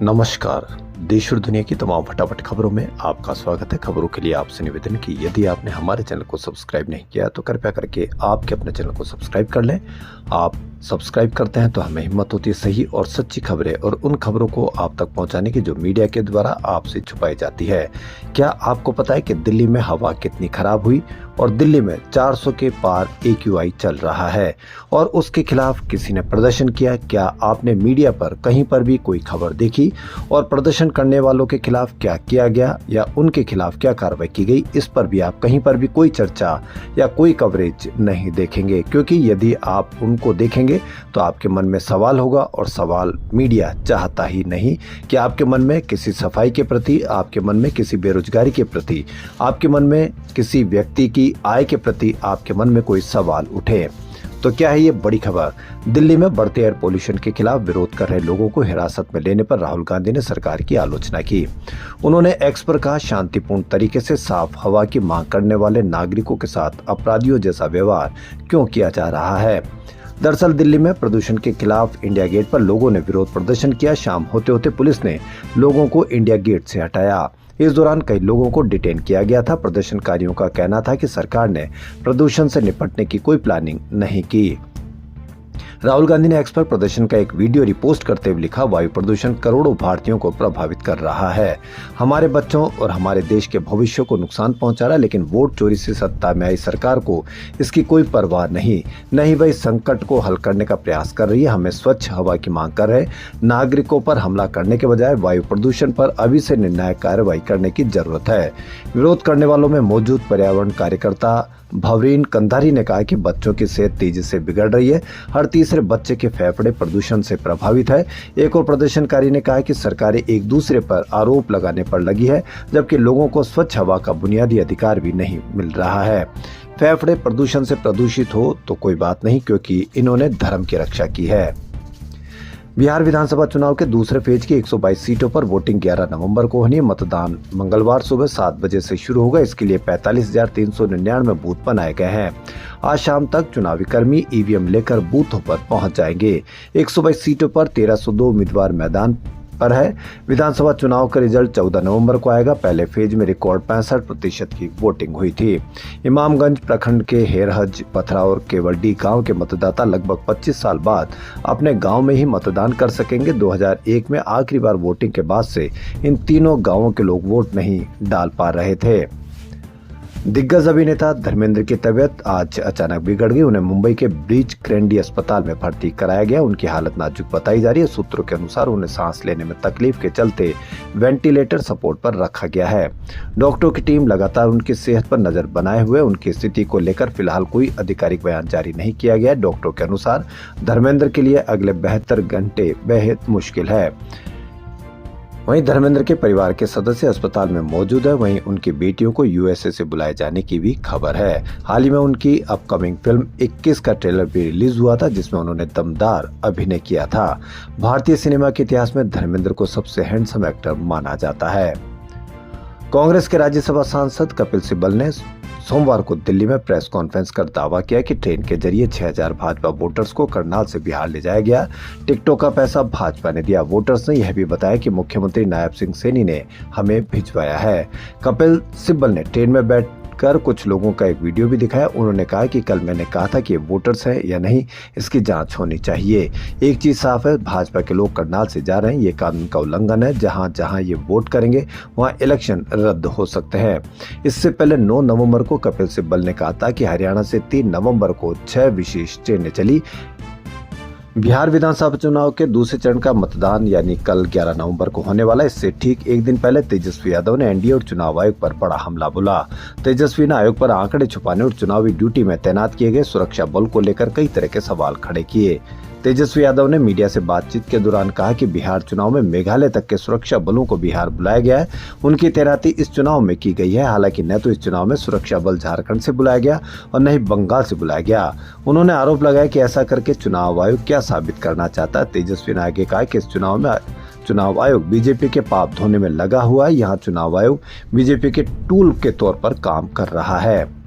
नमस्कार। देश और दुनिया की तमाम फटाफट खबरों में आपका स्वागत है। खबरों के लिए आपसे निवेदन कि यदि आपने हमारे चैनल को सब्सक्राइब नहीं किया तो कृपया करके आपके अपने चैनल को सब्सक्राइब कर लें। आप सब्सक्राइब करते हैं तो हमें हिम्मत होती है सही और सच्ची खबरें और उन खबरों को आप तक पहुंचाने की जो मीडिया के द्वारा आपसे छुपाई जाती है। क्या आपको पता है कि दिल्ली में हवा कितनी खराब हुई और दिल्ली में 400 के पार AQI चल रहा है और उसके खिलाफ किसी ने प्रदर्शन किया? क्या आपने मीडिया पर कहीं पर भी कोई खबर देखी और प्रदर्शन करने वालों के खिलाफ क्या किया गया या उनके खिलाफ क्या कार्रवाई की गई? इस पर भी आप कहीं पर भी कोई चर्चा या कोई कवरेज नहीं देखेंगे, क्योंकि यदि आप उनको देखेंगे तो आपके मन में सवाल होगा और सवाल मीडिया चाहता ही नहीं कि आपके मन में किसी सफाई के प्रति, आपके मन में किसी बेरोजगारी के प्रति, आपके मन में किसी व्यक्ति की आय के प्रति आपके मन में कोई सवाल उठे। तो क्या है ये बड़ी खबर? दिल्ली में बढ़ते एयर पोल्यूशन के खिलाफ विरोध कर रहे लोगों को हिरासत में लेने पर राहुल गांधी ने सरकार की आलोचना की। उन्होंने एक्स पर कहा, शांतिपूर्ण तरीके से साफ हवा की मांग करने वाले नागरिकों के साथ अपराधियों जैसा व्यवहार क्यों किया जा रहा है? दरअसल दिल्ली में प्रदूषण के खिलाफ इंडिया गेट पर लोगों ने विरोध प्रदर्शन किया। शाम होते होते पुलिस ने लोगों को इंडिया गेट से हटाया। इस दौरान कई लोगों को डिटेन किया गया था। प्रदर्शनकारियों का कहना था कि सरकार ने प्रदूषण से निपटने की कोई प्लानिंग नहीं की। राहुल गांधी ने एक्स पर प्रदर्शन का एक वीडियो रिपोस्ट करते हुए लिखा, वायु प्रदूषण करोड़ों भारतीयों को प्रभावित कर रहा है, हमारे बच्चों और हमारे देश के भविष्य को नुकसान पहुंचा रहा है, लेकिन वोट चोरी से सत्ता में आई सरकार को इसकी कोई परवाह नहीं वह इस संकट को हल करने का प्रयास कर रही है। हमें स्वच्छ हवा की मांग कर रहे नागरिकों पर हमला करने के बजाय वायु प्रदूषण पर अभी से निर्णायक कार्रवाई करने की जरूरत है। विरोध करने वालों में मौजूद पर्यावरण कार्यकर्ता भवरीन कंधारी ने कहा कि बच्चों की सेहत तेजी से बिगड़ रही है, हर तीसरे बच्चे के फेफड़े प्रदूषण से प्रभावित है। एक और प्रदर्शनकारी ने कहा कि सरकारें एक दूसरे पर आरोप लगाने पर लगी है, जबकि लोगों को स्वच्छ हवा का बुनियादी अधिकार भी नहीं मिल रहा है। फेफड़े प्रदूषण से प्रदूषित हो तो कोई बात नहीं, क्योंकि इन्होंने धर्म की रक्षा की है। बिहार विधानसभा चुनाव के दूसरे फेज की 122 सीटों पर वोटिंग 11 नवंबर को होनी है। मतदान मंगलवार सुबह 7 बजे से शुरू होगा। इसके लिए 45,399 बूथ बनाए गए हैं। आज शाम तक चुनावी कर्मी EVM लेकर बूथों पर पहुंच जाएंगे। 122 सीटों पर 1302 उम्मीदवार मैदान पर है। विधानसभा चुनाव का रिजल्ट 14 नवंबर को आएगा। पहले फेज में रिकॉर्ड 65% की वोटिंग हुई थी। इमामगंज प्रखंड के हेरहज, पथरा और केवलडी गांव के मतदाता लगभग 25 साल बाद अपने गांव में ही मतदान कर सकेंगे। 2001 में आखिरी बार वोटिंग के बाद से इन तीनों गांवों के लोग वोट नहीं डाल पा रहे थे। दिग्गज अभिनेता धर्मेंद्र की तबीयत आज अचानक बिगड़ गई। उन्हें मुंबई के ब्रीच कैंडी अस्पताल में भर्ती कराया गया। उनकी हालत नाजुक बताई जा रही है। सूत्रों के अनुसार उन्हें सांस लेने में तकलीफ के चलते वेंटिलेटर सपोर्ट पर रखा गया है। डॉक्टरों की टीम लगातार उनकी सेहत पर नजर बनाए हुए। उनकी स्थिति को लेकर फिलहाल कोई आधिकारिक बयान जारी नहीं किया गया। डॉक्टरों के अनुसार धर्मेंद्र के लिए अगले 72 घंटे बेहद मुश्किल है। वहीं धर्मेंद्र के परिवार के सदस्य अस्पताल में मौजूद है। वहीं उनकी बेटियों को USA से बुलाए जाने की भी खबर है। हाल ही में उनकी अपकमिंग फिल्म 21 का ट्रेलर भी रिलीज हुआ था, जिसमें उन्होंने दमदार अभिनय किया था। भारतीय सिनेमा के इतिहास में धर्मेंद्र को सबसे हैंडसम एक्टर माना जाता है। कांग्रेस के राज्यसभा सांसद कपिल सिब्बल ने सोमवार को दिल्ली में प्रेस कॉन्फ्रेंस कर दावा किया कि ट्रेन के जरिए 6000 भाजपा वोटर्स को करनाल से बिहार ले जाया गया। टिकटों का पैसा भाजपा ने दिया। वोटर्स ने यह भी बताया कि मुख्यमंत्री नायब सिंह सैनी ने हमें भिजवाया है। कपिल सिब्बल ने ट्रेन में बैठकर कुछ लोगों का एक वीडियो भी दिखाया। उन्होंने कहा कि कल मैंने कहा था कि ये वोटर्स है या नहीं, इसकी जांच होनी चाहिए। एक चीज साफ है, भाजपा के लोग करनाल से जा रहे हैं। ये कानून का उल्लंघन है। जहां जहां ये वोट करेंगे वहां इलेक्शन रद्द हो सकते हैं। इससे पहले 9 नवंबर को कपिल सिब्बल ने कहा था कि हरियाणा से 3 नवंबर को 6 विशेष ट्रेनें चली। बिहार विधानसभा चुनाव के दूसरे चरण का मतदान यानी कल 11 नवंबर को होने वाला है। इससे ठीक एक दिन पहले तेजस्वी यादव ने NDA और चुनाव आयोग पर बड़ा हमला बोला। तेजस्वी ने आयोग पर आंकड़े छुपाने और चुनावी ड्यूटी में तैनात किए गए सुरक्षा बल को लेकर कई तरह के सवाल खड़े किए। तेजस्वी यादव ने मीडिया से बातचीत के दौरान कहा कि बिहार चुनाव में मेघालय तक के सुरक्षा बलों को बिहार बुलाया गया है। उनकी तैनाती इस चुनाव में की गई है। हालांकि न तो इस चुनाव में सुरक्षा बल झारखंड से बुलाया गया और न ही बंगाल से बुलाया गया। उन्होंने आरोप लगाया कि ऐसा करके चुनाव आयोग क्या साबित करना चाहता है। तेजस्वी ने आगे कहा कि इस चुनाव आयोग बीजेपी के पाप धोने में लगा हुआ है। यहाँ चुनाव आयोग बीजेपी के टूल के तौर पर काम कर रहा है।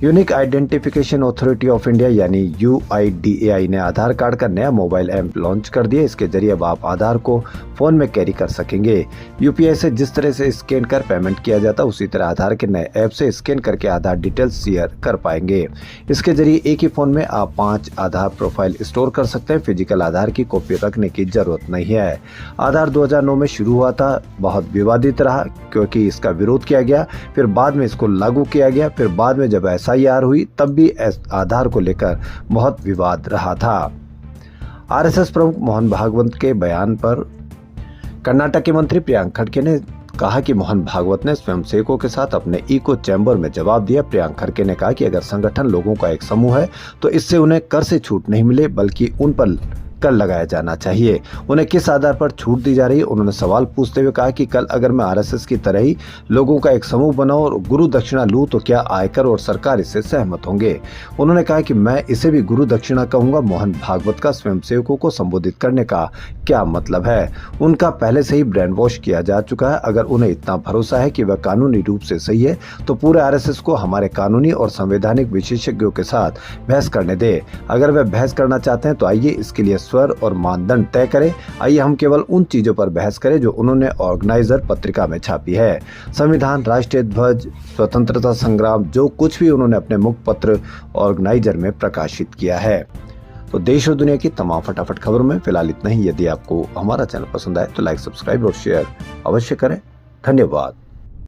Unique identification authority of India यानी UIDAI ने आधार कार्ड का नया मोबाइल ऐप लॉन्च कर दिया। इसके जरिए अब आप आधार को फोन में कैरी कर सकेंगे। UPI से जिस तरह से स्कैन कर पेमेंट किया जाता उसी तरह आधार के नए ऐप से स्कैन करके आधार डिटेल्स शेयर कर पाएंगे। इसके जरिए एक ही फोन में आप 5 आधार प्रोफाइल स्टोर कर सकते हैं। फिजिकल आधार की कॉपी रखने की जरूरत नहीं है। आधार 2009 में शुरू हुआ था, बहुत विवादित रहा क्योंकि इसका विरोध किया गया, फिर बाद में इसको लागू किया गया, फिर बाद में जब SIR हुई तब भी आधार को लेकर बहुत विवाद रहा था। RSS प्रमुख मोहन भागवत के बयान पर कर्नाटक के मंत्री प्रियंक खड़गे ने कहा कि मोहन भागवत ने स्वयंसेवकों के साथ अपने इको चैम्बर में जवाब दिया। प्रियंक खड़गे ने कहा कि अगर संगठन लोगों का एक समूह है तो इससे उन्हें कर से छूट नहीं मिले बल्कि उन पर कर लगाया जाना चाहिए। उन्हें किस आधार पर छूट दी जा रही है? उन्होंने सवाल पूछते हुए कहा कि कल अगर मैं RSS की तरह ही लोगों का एक समूह बनाऊं और गुरु दक्षिणा लूं तो क्या आयकर और सरकार इससे सहमत होंगे? उन्होंने कहा कि मैं इसे भी गुरु दक्षिणा कहूंगा। मोहन भागवत का स्वयंसेवकों को संबोधित करने का क्या मतलब है? उनका पहले से ही ब्रेन वॉश किया जा चुका है। अगर उन्हें इतना भरोसा है कि वह कानूनी रूप से सही है तो पूरे RSS को हमारे कानूनी और संवैधानिक विशेषज्ञों के साथ बहस करने दे। अगर वह बहस करना चाहते हैं तो आइए इसके लिए स्वर और मानदंड तय करें। आइए हम केवल उन चीजों पर बहस करें जो उन्होंने ऑर्गेनाइजर पत्रिका में छापी है। संविधान, राष्ट्रीय ध्वज, स्वतंत्रता संग्राम, जो कुछ भी उन्होंने अपने मुखपत्र ऑर्गेनाइजर में प्रकाशित किया है। तो देश और दुनिया की तमाम फटाफट खबरों में फिलहाल इतना ही। यदि आपको हमारा चैनल पसंद आए तो लाइक, सब्सक्राइब और शेयर अवश्य करें। धन्यवाद।